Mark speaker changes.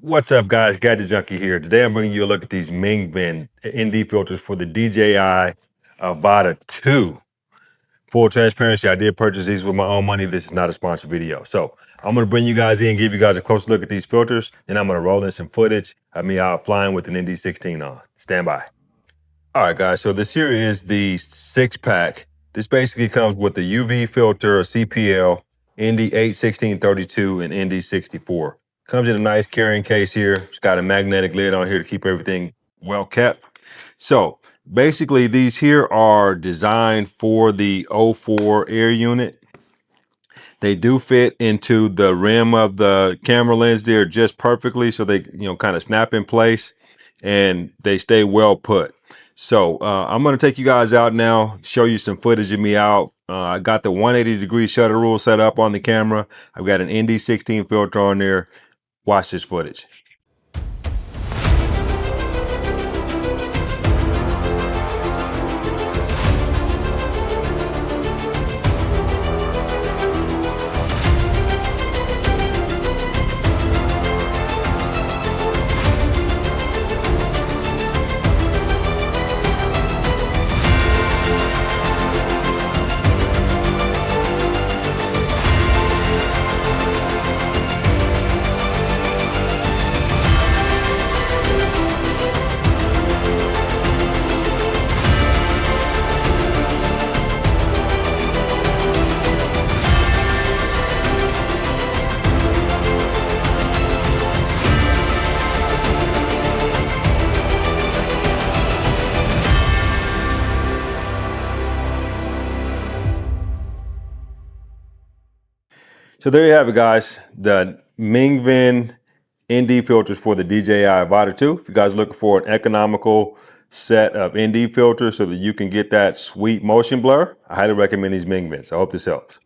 Speaker 1: What's up, guys? Gadget Junkie here. Today I'm bringing you a look at these Mingven ND filters for the DJI Avata 2. Full transparency, I did purchase these with my own money. This is not a sponsored video. So I'm going to bring you guys in, give you guys a closer look at these filters. Then I'm going to roll in some footage of me out flying with an ND16 on. Stand by. All right, guys. So this here is the 6-pack. This basically comes with the UV filter, a CPL, ND8, 1632, and ND64. Comes in a nice carrying case here. It's got a magnetic lid on here to keep everything well kept. So basically these here are designed for the 04 air unit. They do fit into the rim of the camera lens there just perfectly. So they, kind of snap in place and they stay well put. So I'm going to take you guys out now, show you some footage of me out. I got the 180-degree shutter rule set up on the camera. I've got an ND16 filter on there. Watch this footage. So there you have it, guys. The Mingven ND filters for the DJI Avata 2. If you guys are looking for an economical set of ND filters so that you can get that sweet motion blur, I highly recommend these Mingvens. I hope this helps.